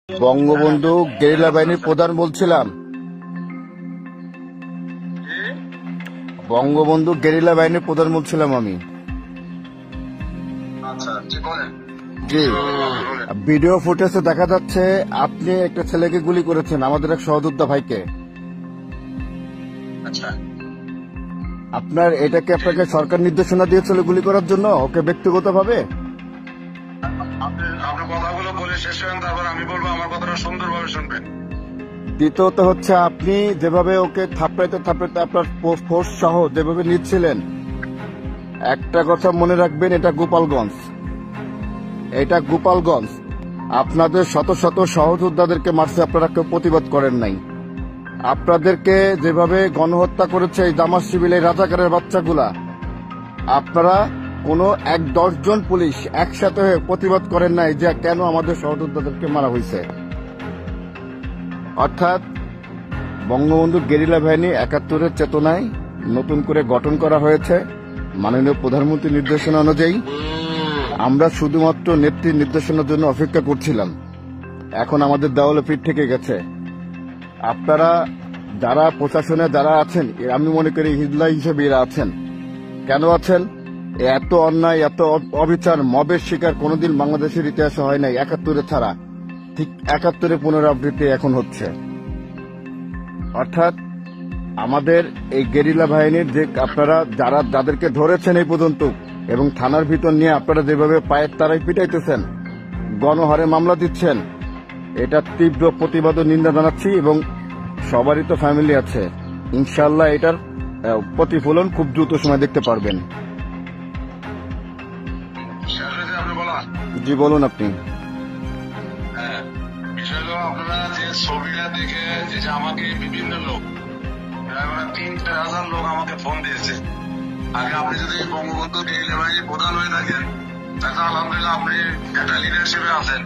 Bangabandhu guerrilla বাহিনীর প্রধান বলছিলাম। বঙ্গবন্ধু গেরিলা বাহিনীর প্রধান বলছিলাম আমি। জি, ভিডিও ফুটেজে দেখা যাচ্ছে আপনি একটা ছেলেকে গুলি করেছেন, আমাদের এক সহযোদ্ধা ভাইকে। আপনার এটাকে আপনাকে সরকার নির্দেশনা দিয়েছিল গুলি করার জন্য ওকে ব্যক্তিগতভাবে? আপনি কথাগুলো বলে শেষ করেন, তারপর আমি বলবো, আমার কথাটা সুন্দরভাবে শুনবেন। দ্বিতীয়ত হচ্ছে আপনি যেভাবে ওকে থাপড়াইতে আপনার ফোর্স সহ যেভাবে নিচ্ছিলেন, একটা কথা মনে রাখবেন, এটা গোপালগঞ্জ। আপনাদের শত শত সহযোদ্ধাদেরকে মারছে, আপনারা কেউ প্রতিবাদ করেন নাই। আপনাদেরকে যেভাবে গণহত্যা করেছে এই জামাত শিবির, এই রাজাকারের বাচ্চাগুলা, আপনারা কোনো 10 জন পুলিশ একসাথে হয়ে প্রতিবাদ করেন নাই যে কেন আমাদের সহযোদ্ধাদেরকে মারা হয়েছে। অর্থাৎ বঙ্গবন্ধু গেরিলা বাহিনী 71-এর চেতনায় নতুন করে গঠন করা হয়েছে মাননীয় প্রধানমন্ত্রীর নির্দেশনা অনুযায়ী। আমরা শুধুমাত্র নেত্রীর নির্দেশনার জন্য অপেক্ষা করছিলাম। এখন আমাদের দেওয়ালে পিঠ থেকে গেছে। আপনারা যারা প্রশাসনে যারা আছেন, আমি মনে করি হিজলা হিসেবে এরা আছেন। কেন আছেন? এত অন্যায়, এত অবিচার, মবের শিকার কোনোদিন বাংলাদেশের ইতিহাসে হয় নাই 71-এ ছাড়া। ঠিক 71-এ পুনরাবৃত্তি এখন হচ্ছে। অর্থাৎ আমাদের এই গেরিলা বাহিনীর যে আপনারা যাদেরকে ধরেছেন এই পর্যন্ত, এবং থানার ভিতর নিয়ে আপনারা যেভাবে পায়ের তারাই পিটাইতেছেন, গণহারে মামলা দিচ্ছেন, এটা তীব্র প্রতিবাদ ও নিন্দা জানাচ্ছি। এবং সবারই তো ফ্যামিলি আছে, ইনশাআল্লাহ এটার প্রতিফলন খুব দ্রুত সময় দেখতে পারবেন। জি বলুন আপনি। বিষয় হলো, আপনারা যে ছবিটা দেখে যে আমাকে বিভিন্ন লোক, 3-4 লোক আমাকে ফোন দিয়েছে। আগে আপনি যদি বঙ্গবন্ধু গেরিলা বাহিনীর প্রধান হয়ে থাকেন, তাহলে আলহামদুলিল্লাহ আপনি একটা লিডারশিপে আছেন,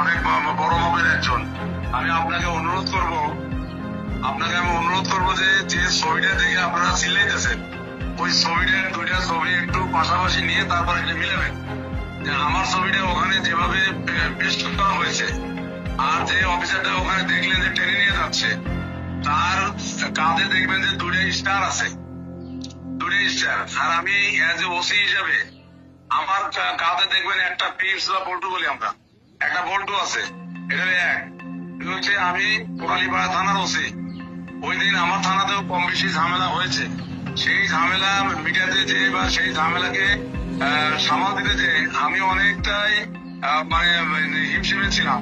অনেক বড় মাপের একজন। আমি আপনাকে অনুরোধ করবো যে ছবিটা দেখে আপনারা চিল্লাইতেছেন, ওই ছবিটার 2টা ছবি একটু পাশাপাশি নিয়ে তারপর এটা মিলাবেন। যে আমার ছবিটা ওখানে যেভাবে পেশ করা হয়েছে, আর যে অফিসারটা ওখানে দেখলেন যে টেনে নিয়ে যাচ্ছে, তার কাঁধে দেখবেন যে 2টা স্টার আছে, 2টা স্টার। আর আমি এজ এ ওসি হিসাবে আমার কাঁধে দেখবেন একটা পিপস বা বল্টু বলি আমরা, একটা বল্টু আছে। এটা হচ্ছে আমি কোরালীপাড়া থানার ওসি। ওই দিন আমার থানাতেও কম বেশি ঝামেলা হয়েছে। সেই ঝামেলা মিটাতে যে বা সেই ঝামেলাকে সামাল দিতে যে আমি অনেকটাই হিমশিমে ছিলাম।